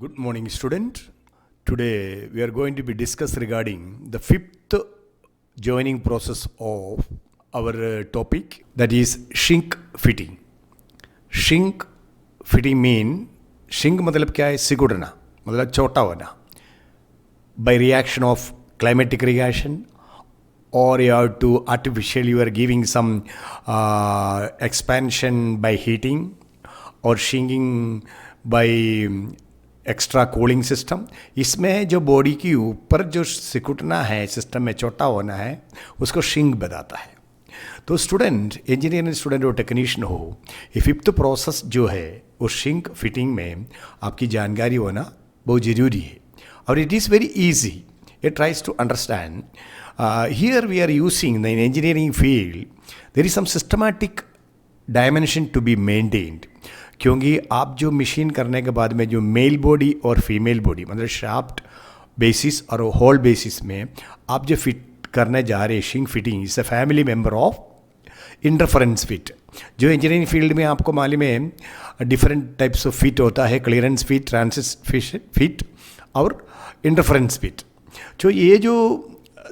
Good morning, student. Today we are going to be discuss regarding the fifth joining process of our topic, that is shrink fitting. Shrink fitting mean shrink मतलब क्या है? सिकुड़ना, मतलब छोटा होना by reaction of climatic reaction, or you have to artificially you are giving some expansion by heating or shrinking by extra cooling system. इसमें जो body के ऊपर जो सिकुड़ना है, सिस्टम में छोटा होना है, उसको श्रिंक बताता है. तो स्टूडेंट, इंजीनियरिंग स्टूडेंट हो, टेक्नीशियन हो, ये फिफ्थ प्रोसेस जो है वो श्रिंक फिटिंग में आपकी जानकारी होना बहुत ज़रूरी है. और it is very easy. It tries to understand. Here we are using the in engineering field there is some systematic dimension to be maintained. क्योंकि आप जो मशीन करने के बाद में जो मेल बॉडी और फीमेल बॉडी, मतलब शाफ्ट बेसिस और होल बेसिस में आप जो फिट करने जा रहे हैं, shrink fitting is a family member of interference fit. जो इंजीनियरिंग फील्ड में आपको मालूम है डिफरेंट टाइप्स ऑफ फिट होता है, क्लियरेंस फिट, ट्रांसिट फिट और इंटरफेरेंस फिट. तो ये जो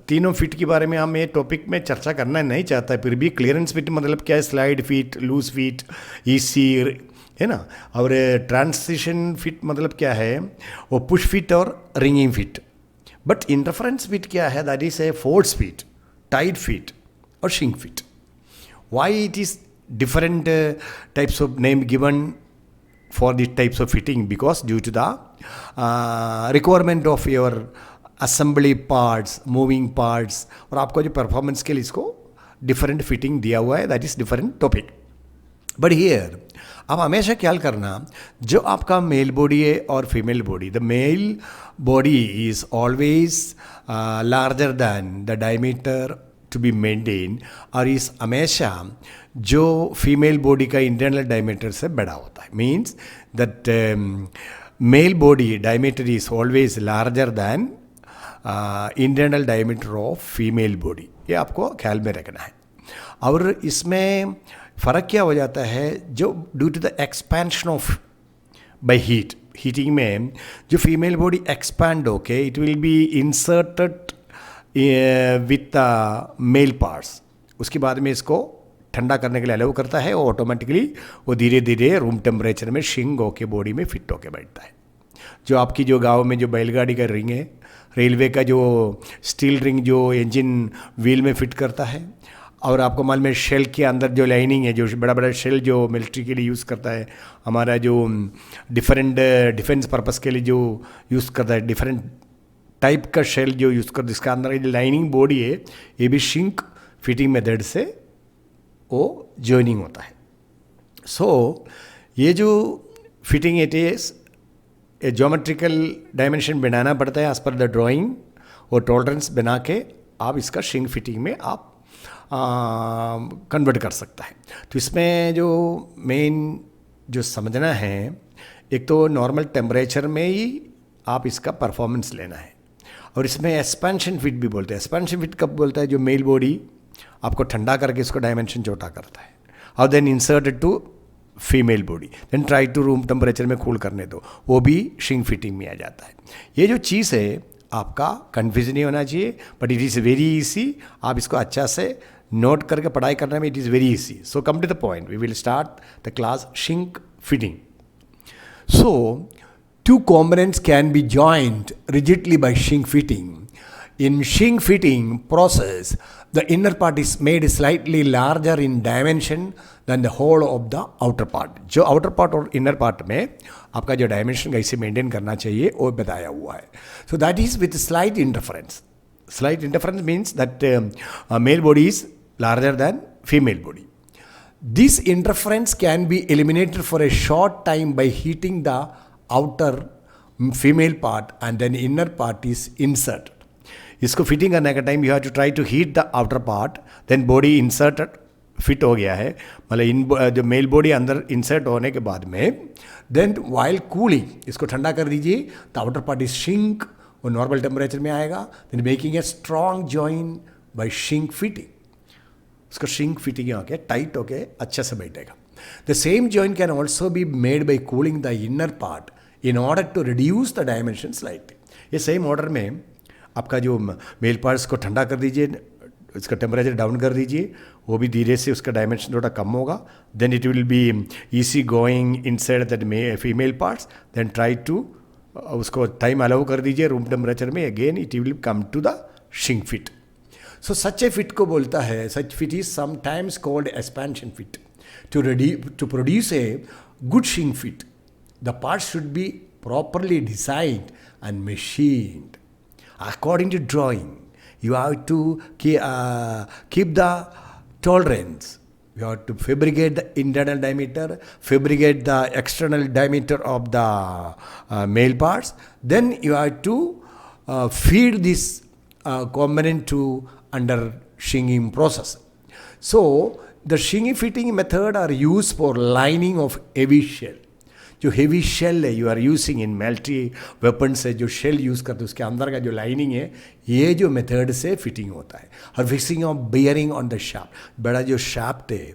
तीनों फिट के बारे में हम ये टॉपिक में चर्चा करना नहीं चाहता, फिर भी क्लियरेंस फिट मतलब क्या है? Slide fit, loose fit, easy है ना. और ट्रांसिशन फिट मतलब क्या है? वो पुश फिट और ringing fit. But interference fit क्या है? That is a force fit, tight fit और shrink fit. Why it is different types of name given for the types of fitting? Because due to the requirement of your assembly parts, moving parts, और आपको जो performance के लिए इसको different fitting दिया हुआ है, that is different topic. But here अब हमेशा ख्याल करना, जो आपका मेल बॉडी है और female body, the male body is always larger than the diameter to be maintain, और इस हमेशा जो फीमेल बॉडी का इंटरनल डायमीटर से बड़ा होता है. Means that male body diameter is always larger than internal diameter of female body. ये आपको ख्याल में रखना है. और इसमें फ़र्क क्या हो जाता है? जो due to the expansion of by heating में जो फीमेल बॉडी एक्सपैंड होके it will be inserted with male parts. उसके बाद में इसको ठंडा करने के लिए अलाउ करता है, और ऑटोमेटिकली वो धीरे धीरे रूम टेम्परेचर में श्रिंक होके बॉडी में फिट होके बैठता है. जो आपकी जो गांव में जो बैलगाड़ी का रिंग है, रेलवे का जो स्टील रिंग जो इंजन व्हील में फिट करता है, और आपको मालूम है शेल के अंदर जो लाइनिंग है, जो बड़ा बड़ा शेल जो मिलिट्री के लिए यूज़ करता है, हमारा जो डिफरेंट डिफेंस पर्पस के लिए जो यूज़ करता है, डिफरेंट टाइप का शेल जो यूज़ करता है, जिसका अंदर जो लाइनिंग बॉडी है, ये भी श्रिंक फिटिंग मेथड से वो जॉइनिंग होता है. सो ये जो fitting it is a geometrical dimension बनाना पड़ता है एज पर द ड्राइंग, और टॉलरेंस बना के आप इसका श्रिंक फिटिंग में आप कन्वर्ट कर सकता है. तो इसमें जो मेन जो समझना है, एक तो नॉर्मल टेम्परेचर में ही आप इसका परफॉर्मेंस लेना है. और इसमें एक्सपेंशन फिट भी बोलते हैं. एक्सपेंशन फिट कब बोलता है? जो मेल बॉडी आपको ठंडा करके इसको डायमेंशन छोटा करता है, और then inserted to female body, then try to room temperature में कूल करने दो, वो भी श्रिंक फिटिंग में आ जाता है. ये जो चीज़ है आपका कन्फ्यूजन नहीं होना चाहिए, but it is very easy. आप इसको अच्छा से नोट करके पढ़ाई करने में it is very easy. So come to the point, we will start the class shrink fitting. So two components can be joined rigidly by shrink fitting. In shrink fitting process, the inner part is made slightly larger in dimension than the whole of the outer part. जो outer part और inner part में आपका जो dimension कैसे maintain करना चाहिए वो बताया हुआ है. So that is with slight interference. Slight interference means that male body is larger than female body. This interference can be eliminated for a short time by heating the outer female part and then inner part is inserted. इसको fitting करने का time you have to try to heat the outer part, then body inserted fit हो गया है, मतलब इन जो male body अंदर insert होने के बाद में देन वाइल कूलिंग इसको ठंडा कर दीजिए, the outer part is shrink, वो नॉर्मल टेम्परेचर में आएगा, then making a strong join by shrink fitting. उसको श्रिंक फिटिंग होके टाइट होके अच्छे से बैठेगा. The same joint can also be made by cooling the inner part in order to reduce the dimension slightly. ये same order में आपका जो मेल पार्ट्स को ठंडा कर दीजिए, इसका टेम्परेचर डाउन कर दीजिए, वो भी धीरे से उसका डायमेंशन थोड़ा कम होगा। Then it will be easy going inside that female parts. Then try to उसको टाइम अलाउ कर दीजिए रूम टेम्परेचर में, again it will come to the shrink fit. So such a fit को बोलता है, such fit is sometimes called expansion fit. To produce a good shrink fit the parts should be properly designed and machined according to drawing. You have to keep the tolerance. You have to fabricate the internal diameter, fabricate the external diameter of the male parts. Then you have to feed this component to under shinging process. So the shinging fitting method are used for lining of heavy shell. जो heavy shell है you are using in military weapons है, जो shell use करते हैं उसके अंदर का जो लाइनिंग है, ये जो मेथड से फिटिंग होता है। और fixing of bearing on the shaft, बड़ा जो शाफ्ट है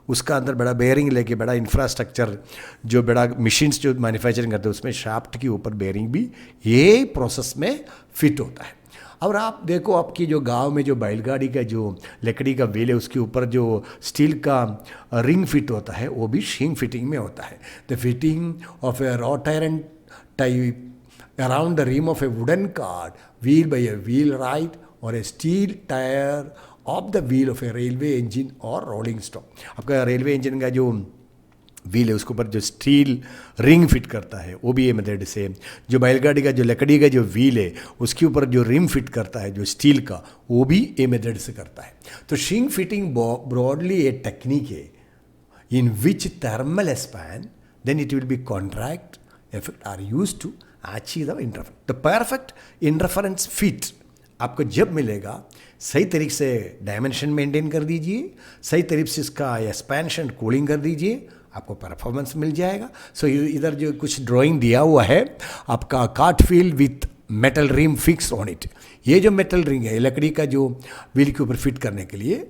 उसका अंदर बड़ा बेयरिंग लेके बड़ा इंफ्रास्ट्रक्चर जो बड़ा मशीन्स जो मैन्युफैक्चरिंग करते हैं उसमें शाफ्ट के ऊपर बेयरिंग भी ये प्रोसेस में फिट होता है। और आप देखो आपकी जो गांव में जो बैलगाड़ी का जो लकड़ी का व्हील है उसके ऊपर जो स्टील का रिंग फिट होता है वो भी शिंग फिटिंग में होता है। The fitting of a wrought iron tyre around the rim of a wooden cart wheel by a wheelwright और a steel tyre of the wheel of a railway engine और रोलिंग स्टॉक। आपका railway engine का जो wheel है उसके ऊपर जो steel ring fit करता है वो भी ये मेथड से, जो बैलगाड़ी का जो लकड़ी का जो व्हील है उसके ऊपर जो रिम फिट करता है जो स्टील का वो भी ये मेथड से करता है। तो शिंग फिटिंग ब्रॉडली ए टेक्निक है in which thermal span then it will be contract effect are use to achieve the interference. The perfect interference fit आपको जब मिलेगा सही तरीके से डायमेंशन मेंटेन कर दीजिए, सही तरीके से इसका एक्सपेंशन कूलिंग कर दीजिए, आपको परफॉर्मेंस मिल जाएगा। सो इधर जो कुछ ड्राइंग दिया हुआ है आपका cart wheel with metal rim fix on it. ये जो मेटल रिंग है लकड़ी का जो व्हील के ऊपर फिट करने के लिए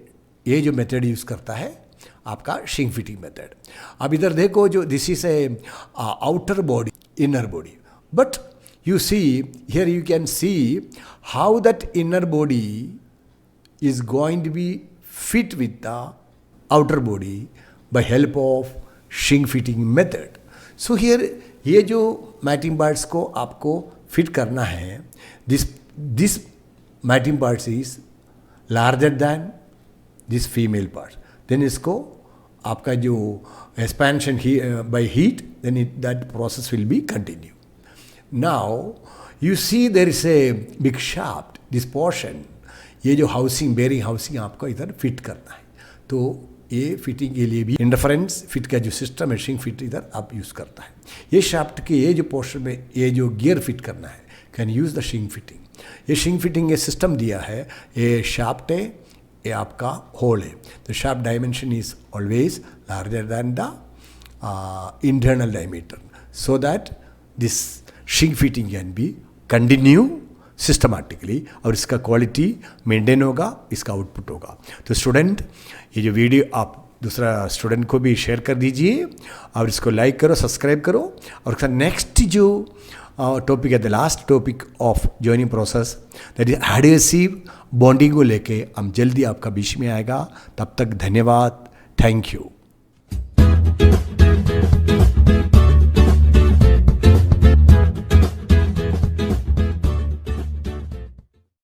ये जो मेथड यूज़ करता है आपका शिंग फिटिंग मेथड। अब इधर देखो जो this is a outer body inner body, but you see here you can see how that inner body is going to be fit with the outer body by help of shrink fitting method. So here ये जो mating parts को आपको fit करना है, this mating parts is larger than this female parts, then इसको आपका जो expansion by heat then that process will be continue. Now you see there is a big shaft, this portion, ये जो housing bearing housing आपको इधर fit करना है। तो ये फिटिंग के लिए भी इंटरफेरेंस फिट का जो सिस्टम है शिंग फिट इधर आप यूज़ करता है। ये शाफ्ट के ये जो पोर्शन में ये जो गियर फिट करना है कैन यूज़ द शिंग फिटिंग। ये शिंग फिटिंग ये सिस्टम दिया है, ये शाफ्ट है, ये आपका होल है। The shaft dimension is always larger than the internal diameter so that this shrink fitting can be continue systematically और इसका क्वालिटी मेंटेन होगा, इसका आउटपुट होगा। तो स्टूडेंट ये जो वीडियो आप दूसरा स्टूडेंट को भी शेयर कर दीजिए और इसको लाइक करो, सब्सक्राइब करो। और इसका नेक्स्ट जो टॉपिक है the last topic of joining process that is adhesive bonding को लेके हम जल्दी आपका बीच में आएगा। तब तक धन्यवाद, थैंक यू।